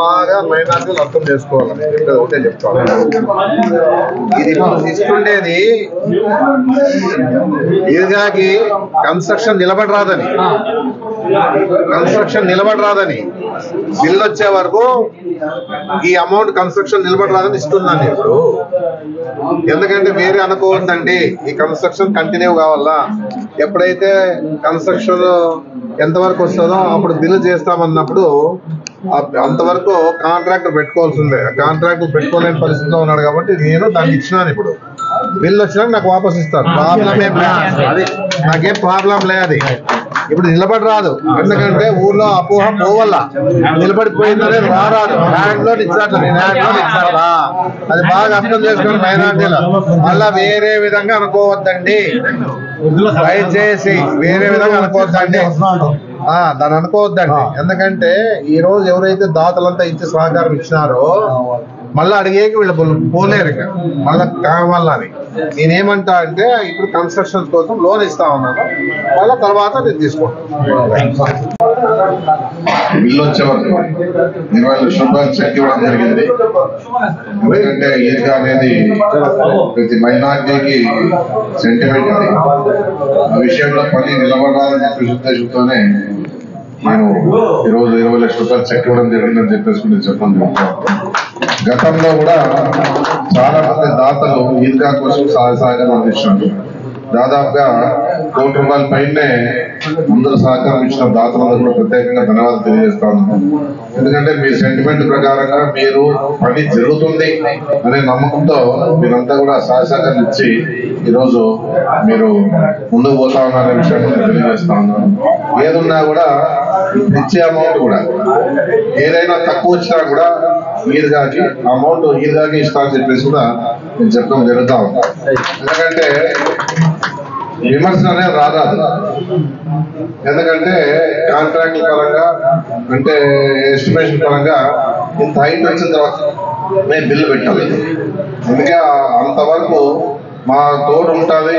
బాగా మైనార్టీలు అర్థం చేసుకోవాలని ఒకటే చెప్తాను. ఇది ఇస్తుండేది ఈద్గాకి కన్స్ట్రక్షన్ నిలబడరాదని బిల్లు వచ్చే వరకు ఈ అమౌంట్ కన్స్ట్రక్షన్ నిలబడరాదని ఇస్తున్నాను ఇప్పుడు. ఎందుకంటే వేరే అనుకోవద్దండి, ఈ కన్స్ట్రక్షన్ కంటిన్యూ కావాలా. ఎప్పుడైతే కన్స్ట్రక్షన్ ఎంతవరకు వస్తుందో అప్పుడు బిల్లు చేస్తామన్నప్పుడు అంతవరకు కాంట్రాక్టర్ పెట్టుకోవాల్సిందే. కాంట్రాక్టర్ పెట్టుకోలేని పరిస్థితిలో ఉన్నాడు కాబట్టి నేను దానికి ఇచ్చినాను. ఇప్పుడు బిల్లు వచ్చినాక నాకు వాపస్ ఇస్తారు. ప్రాబ్లం ఏం లేదు, అది నాకేం ప్రాబ్లం లేదు. అది ఇప్పుడు నిలబడి రాదు, ఎందుకంటే ఊర్లో అపోహ పోవల్లా. నిలబడిపోయిందనే రారాదు. ల్యాండ్ లోన్ ఇచ్చారు, అది బాగా అర్థం చేసుకోండి మైనార్టీలో. మళ్ళా వేరే విధంగా అనుకోవద్దండి, దయచేసి వేరే విధంగా అనుకోవద్దండి, దాన్ని అనుకోవద్దండి. ఎందుకంటే ఈ రోజు ఎవరైతే దాతలంతా ఇచ్చి సహకారం ఇచ్చినారో మళ్ళీ అడిగేకి వీళ్ళు పోలేరు, మళ్ళీ కావాలని. నేనేమంటా అంటే ఇప్పుడు కన్స్ట్రక్షన్ కోసం లోన్ ఇస్తా ఉన్నాను, మళ్ళీ తర్వాత నేను తీసుకుంటాను. బిల్లు వచ్చే వరకు 20 లక్షల రూపాయలు చెక్ ఇవ్వడం జరిగింది. ఎందుకంటే ఈద్గా అనేది ప్రతి మైనార్టీకి సెంటిమెంట్. అది ఆ విషయంలో పని నిలబడాలని చెప్పేసి ఉద్దేశంతోనే నేను ఈరోజు 20 లక్షల రూపాయలు చెక్ ఇవ్వడం జరిగిందని చెప్పేసి నేను చెప్పడం జరుగుతుంది. గతంలో కూడా చాలా మంది దాతలు ఈద్గా కోసం సహాయకారం అందించారు. దాదాపుగా ₹1 కోటి పైనే అందరూ సహకారం ఇచ్చిన దాతలందరూ కూడా ప్రత్యేకంగా ధన్యవాదాలు తెలియజేస్తా ఉన్నాను. ఎందుకంటే మీ సెంటిమెంట్ ప్రకారంగా మీరు పని జరుగుతుంది అనే నమ్మకంతో మీరంతా కూడా సహకారం ఇచ్చి ఈరోజు మీరు ముందుకు పోతా ఉన్నారనే విషయాన్ని తెలియజేస్తా ఉన్నాను. ఏదున్నా కూడా ఇచ్చే అమౌంట్ కూడా ఏదైనా తక్కువ వచ్చినా కూడా ఈద్గాకి అమౌంట్ ఈద్గాకి ఇస్తామని చెప్పేసి కూడా నేను చెప్పడం జరుగుతా ఉంది. ఎందుకంటే విమర్శ అనేది రారాదు. ఎందుకంటే కాంట్రాక్ట్ పరంగా అంటే ఎస్టిమేషన్ పరంగా ఇంత హైట్ వచ్చిన తర్వాత మేము బిల్లు పెట్టాలి. అందుకే అంతవరకు మా తోడు ఉంటుంది,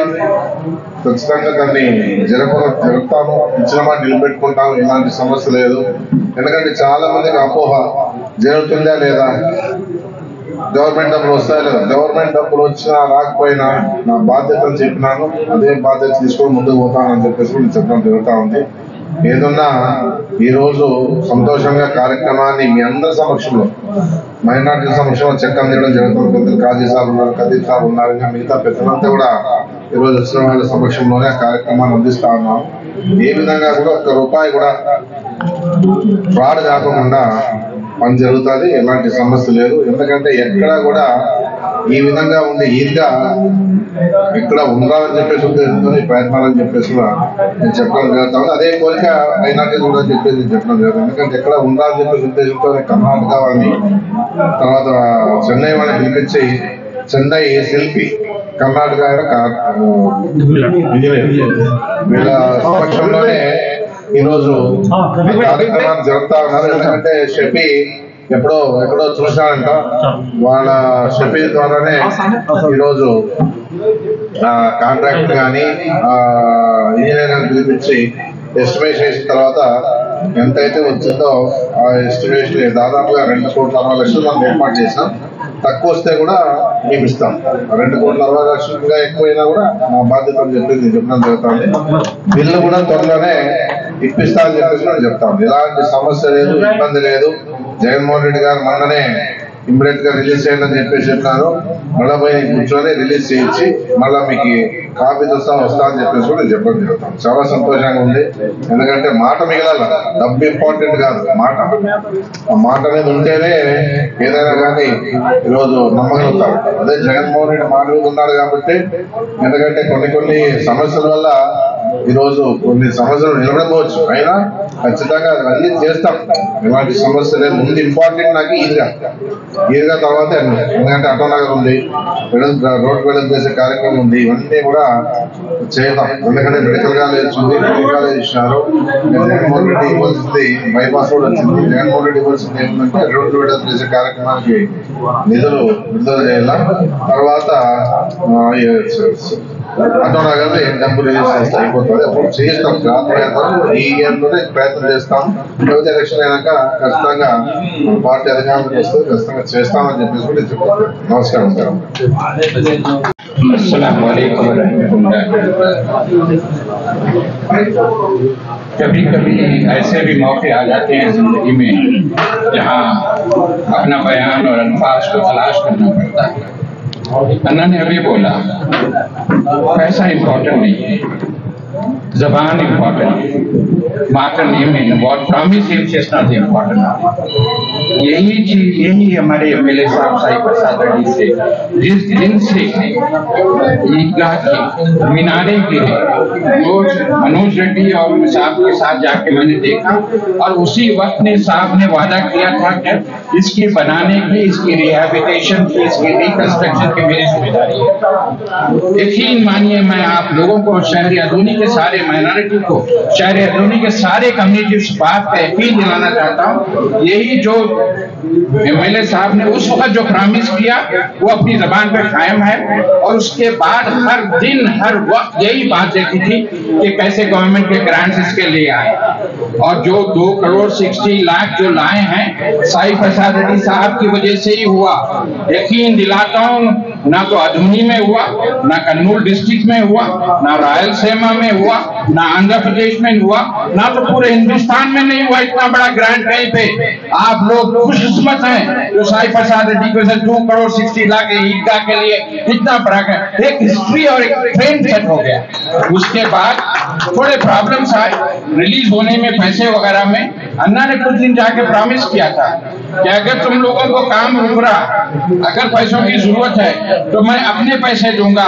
ఖచ్చితంగా దాన్ని జరుపుతాము, ఇచ్చిన మాట నిలబెట్టుకుంటాము, ఎలాంటి సమస్య లేదు. ఎందుకంటే చాలా మందికి అపోహ జరుగుతుందా లేదా, గవర్నమెంట్ డబ్బులు వస్తాయా లేదా. గవర్నమెంట్ డబ్బులు వచ్చినా రాకపోయినా నా బాధ్యతను చెప్పినాను, అదే బాధ్యత తీసుకొని ముందుకు పోతానని చెప్పేసి నేను చెప్పడం జరుగుతూ ఉంది. ఏదన్నా ఈరోజు సంతోషంగా కార్యక్రమాన్ని మీ అందరి సమక్షంలో మైనార్టీ సమక్షంలో చెక్ అందడం జరుగుతుంది. పెద్దలు కాజీ సార్ ఉన్నారు, కదీర్ సార్ ఉన్నారు, ఇంకా మిగతా పెద్దలంతా కూడా ఈరోజు వచ్చిన వాళ్ళ సమక్షంలోనే కార్యక్రమాన్ని అందిస్తా ఉన్నాం. ఏ విధంగా కూడా ₹1 కూడా ఫ్రాడ్ కాకుండా పని జరుగుతుంది, ఎలాంటి సమస్య లేదు. ఎందుకంటే ఎక్కడ కూడా ఈ విధంగా ఉండే ఈద్గా ఇక్కడ ఉండాలని చెప్పేసి ఉద్దేశంతో ప్రయత్నాలని చెప్పేసి కూడా నేను చెప్పడం జరుగుతాను. అదే కోరిక మైనార్టీ కూడా చెప్పేసి చెప్పడం జరుగుతుంది. ఎందుకంటే ఎక్కడ ఉండాలని చెప్పేసి ఉద్దేశంతో కర్ణాటక వాళ్ళని తర్వాత చెన్నై వాళ్ళని పిలిపించి చెన్నై శిల్పి కర్ణాటక వీళ్ళ సమక్షంలోనే ఈరోజు కార్యక్రమాలు జరుగుతా ఉన్నారు. ఎందుకంటే షఫీ ఎక్కడో చూశానంట, వాళ్ళ షఫీ ద్వారానే ఈరోజు కాంట్రాక్ట్ కానీ ఇంజనీర్ పిలిపించి ఎస్టిమేషన్ వేసిన తర్వాత ఎంతైతే వచ్చిందో ఆ ఎస్టిమేషన్ దాదాపుగా ₹2,60,00,000 మనం ఏర్పాటు చేసాం. తక్కువ వస్తే కూడా మేము ఇస్తాం. ₹2,60,00,000 ఎక్కువైనా కూడా మా బాధ్యత అని చెప్పేసి నేను చెప్పడం జరుగుతుంది. బిల్లు కూడా త్వరలోనే ఇప్పిస్తా అని చెప్పేసి నేను చెప్తాను. ఎలాంటి సమస్య లేదు, ఇబ్బంది లేదు. జగన్మోహన్ రెడ్డి గారు మొన్ననే ఇమ్మీడియట్ గా రిలీజ్ చేయండి అని చెప్పేసి చెప్పినారు. మళ్ళీ పోయి కూర్చొని రిలీజ్ చేయించి మళ్ళీ మీకు కాపీతో వస్తా అని చెప్పేసి కూడా నేను చెప్పడం జరుగుతాం. చాలా సంతోషంగా ఉంది. ఎందుకంటే మాట మిగలాల, డబ్బు ఇంపార్టెంట్ కాదు, మాట. ఆ మాట అనేది ఉంటేనే ఏదైనా కానీ ఈరోజు నమ్మగలుగుతారు. అదే జగన్మోహన్ రెడ్డి మాట మీద ఉన్నాడు కాబట్టి, ఎందుకంటే కొన్ని సమస్యల వల్ల ఈరోజు కొన్ని సమస్యలు నిలబడకపోవచ్చు, అయినా ఖచ్చితంగా అన్ని చేస్తాం, ఎలాంటి సమస్య లేదు. ముందు ఇంపార్టెంట్ నాకు ఈద్గా తర్వాత ఎందుకంటే ఆటోనగర్ ఉంది, రోడ్ వెడల్పు చేసే కార్యక్రమం ఉంది, ఇవన్నీ కూడా చేద్దాం. ఎందుకంటే మెడికల్ కాలేజ్ ఉంది, మెడికల్ కాలేజ్ ఇచ్చినారు. జగన్మోహన్ రెడ్డి ఇవ్వాల్సింది బైపాస్ రోడ్ వచ్చింది. జగన్మోహన్ రెడ్డి ఇవ్వాల్సింది ఏమిటంటే రోడ్ వెడల్పు చేసే కార్యక్రమానికి నిధులు విడుదల చేయాల. తర్వాత అటువంటి డబ్బు రిలీజ్ చేస్తే అయిపోతుంది. అప్పుడు చేస్తాం ప్రయత్నం ఈ ఇయర్లోనే ప్రయత్నం చేస్తాం. లేకపోతే ఎలక్షన్ అయినాక ఖచ్చితంగా పార్టీ అధికారంలోకి వస్తే ఖచ్చితంగా చేస్తామని చెప్పేసి కూడా చెప్తాను. నమస్కారం. अस्सलाम वालेकुम कभी कभी ऐसे भी मौके आ जाते हैं जिंदगी में जहाँ अपना बयान और अल्फाज को तलाश करना पड़ता है। अन्ना ने अभी बोला पैसा इम्पोर्टेंट नहीं है, जबान इम्पोर्टेंट है, मात्र नेम है, what promise is just not important. यही चीज यही हमारे एमएलए साहब साई प्रसाद रेड्डी से जिस दिन से ईदगाह के मीनारे गिरे मनोज रेड्डी और साहब के साथ जाके मैंने देखा और उसी वक्त ने साहब ने वादा किया था कि इसकी बनाने की, इसकी रिहैबिलिटेशन की, इसकी रिकंस्ट्रक्शन की मेरी जिम्मेदारी है। यकीन मानिए मैं आप लोगों को शहर अदूनी के सारे माइनॉरिटी को शहर अदूनी के सारे कम्युनिटी इस बात का यकीन दिलाना चाहता हूँ यही जो एमएलए साहब ने उस वक्त जो प्रॉमिस किया वो अपनी जबान पे कायम है। और उसके बाद हर दिन हर वक्त यही बात देखी थी कि कैसे गवर्नमेंट के ग्रांट्स इसके लिए आए और जो 2,60,00,000 जो लाए हैं साई प्रसाद रेड्डी साहब की वजह से ही हुआ। यकीन दिलाता हूँ ना तो अधूनी में हुआ, ना कन्नूर डिस्ट्रिक्ट में हुआ, ना रायलसीमा में हुआ, ना आंध्र प्रदेश में हुआ, ना तो पूरे हिंदुस्तान में नहीं हुआ इतना बड़ा ग्रांट कहीं पे। आप लोग खुशकिस्मत हैं जो साई प्रसाद रेड्डी को 2,60,00,000 ईदगाह के लिए इतना बड़ा एक हिस्ट्री और एक ट्रेंड सेट हो गया। उसके बाद थोड़े प्रॉब्लम्स आए रिलीज होने में पैसे वगैरह में। अन्ना ने कुछ दिन जाके प्रॉमिस किया था कि अगर तुम लोगों को काम रुक रहा, अगर पैसों की जरूरत है तो मैं अपने पैसे दूंगा।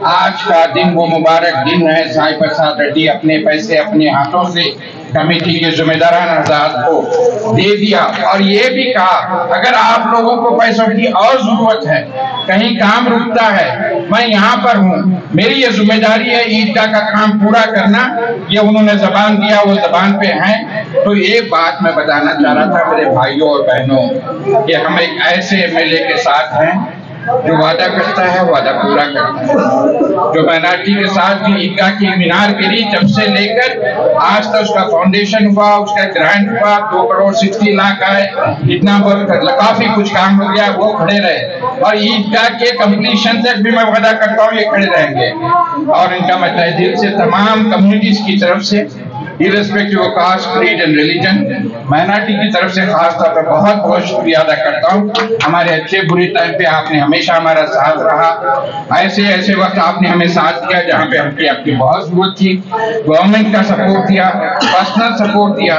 आज का दिन वो मुबारक दिन है, साई प्रसाद रेड्डी अपने पैसे अपने हाथों से कमेटी के जिम्मेदारान हजरात को दे दिया और ये भी कहा अगर आप लोगों को पैसों की और जरूरत है, कहीं काम रुकता है, मैं यहाँ पर हूँ, मेरी ये जिम्मेदारी है ईदगाह का काम पूरा करना। ये उन्होंने जबान दिया, वो जबान पे हैं। तो ये बात मैं बताना चाह रहा था मेरे भाइयों और बहनों कि हम एक ऐसे एमएलए के साथ हैं जो वादा करता है वादा पूरा करता है। जो माइनॉरिटी के साथ भी ईदगाह की मीनार गिरी जब से लेकर आज तक उसका फाउंडेशन हुआ, उसका ग्रांट हुआ, 2,60,00,000 आए, इतना काफी कुछ काम हो गया, वो खड़े रहे। और ईदगाह के कंप्लीशन तक भी मैं वादा करता हूँ ये खड़े रहेंगे। और इनका मैं तहे दिल से तमाम कम्युनिटीज की तरफ से irrespective of caste, creed and religion, minority की तरफ से खास तौर पर बहुत बहुत शुक्रिया अदा करता हूँ। हमारे अच्छे बुरे टाइम पे आपने हमेशा हमारा साथ रहा। ऐसे ऐसे वक्त आपने हमें साथ दिया जहाँ पे हमकी आपकी बहुत जरूरत थी। गवर्नमेंट का सपोर्ट दिया, पर्सनल सपोर्ट दिया,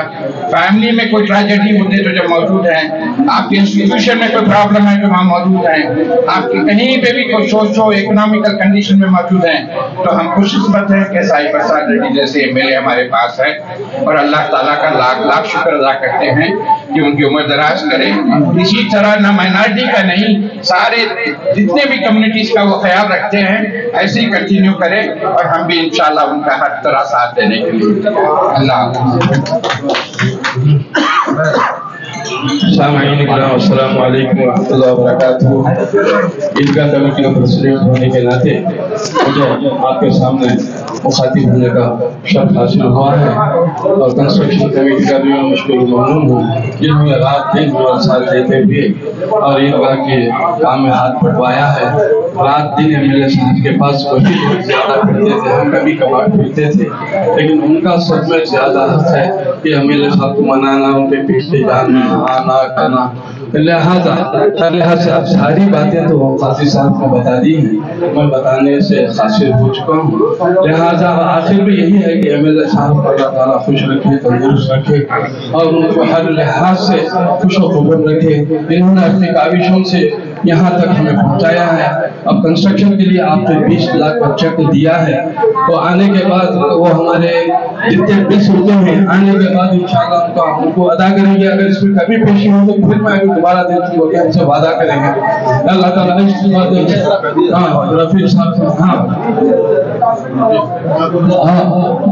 फैमिली में कोई ट्रेजेडी होते तो जब मौजूद हैं, आपके इंस्टीट्यूशन में कोई प्रॉब्लम है तो वहाँ मौजूद हैं, आपकी कहीं पे भी कोई सोशो इकोनॉमिकल कंडीशन में मौजूद हैं, तो हम खुशकिस्मत हैं कि साई प्रसाद रेड्डी जैसे एमएलए हमारे पास है। और अल्लाह ताला का लाख लाख शुक्र अदा करते हैं कि उनकी उम्र दराज करे। इसी तरह ना माइनॉरिटी का नहीं, सारे जितने भी कम्युनिटीज का वो ख्याल रखते हैं, ऐसे ही कंटिन्यू करें और हम भी इंशाल्लाह उनका हर तरह साथ देने के लिए। अल्लाह अस्सलाम वालेकुम रहमतुल्लाहि व बरकातहू। ईदगाह कमेटी का प्रेसिडेंट होने के नाते मुझे आपके सामने मुखातिब होने का शर्फ हासिल हुआ है और कंस्ट्रक्शन कमेटी का भी मैं मुश्किल ममनून हूँ जिन्होंने रात दिन मेरा साथ देते हुए और ईदगाह के काम में हाथ पटवाया है। रात दिन एमएलए साहब के पास वही लोग ज्यादा फिरते थे, हम कभी कभार फिरते थे, लेकिन उनका सब में ज्यादा हक है कि एमएलए साहब को मनाना, उनके पीछे जाना, आना करना। लिहाजा से अब सारी बातें तो काजी साहब ने बता दी हैं, मैं बताने से हासिल हो चुका हूँ। लिहाजा आखिर में यही है कि एमएलए साहब को अल्लाह ताला खुश रखे, तंदुरुस्त रखे और उनको हर लिहाज से खुश खबर रखे। इन्होंने अपनी काविशों से यहाँ तक हमें पहुँचाया है। अब कंस्ट्रक्शन के लिए आपने 20 लाख का चेक दिया है, तो आने के बाद वो हमारे जितने बिल्स होते हैं आने के बाद इंशाल्लाह उनको अदा करेंगे। अगर इसमें कभी पेशी हो तो फिर मैं दोबारा दिन की हमसे वादा करेंगे। अल्लाह ताला रफीक साहब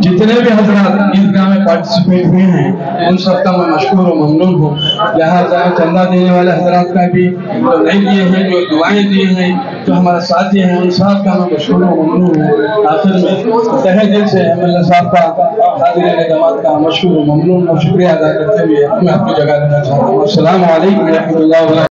जितने भी हजरात ईदगाह में पार्टिसिपेट हुए हैं उन सबका मैं मशकूर और ममनून हूँ। लिहाजा चंदा देने वाले हजरात का भी तो नहीं दिए हैं, जो दुआएं दी हैं, जो हमारे साथी हैं, उन सब का मैं मशहूर ममनून हूँ। आखिर में तहे दिल से अब्दुल्ला साहब का, हाज़िरीन जमात का मशहूर ममनून और शुक्रिया अदा करते हुए मैं अपनी जगह देना चाहता हूँ। अस्सलामु अलैकुम व रहमतुल्लाहि व बरकातहू।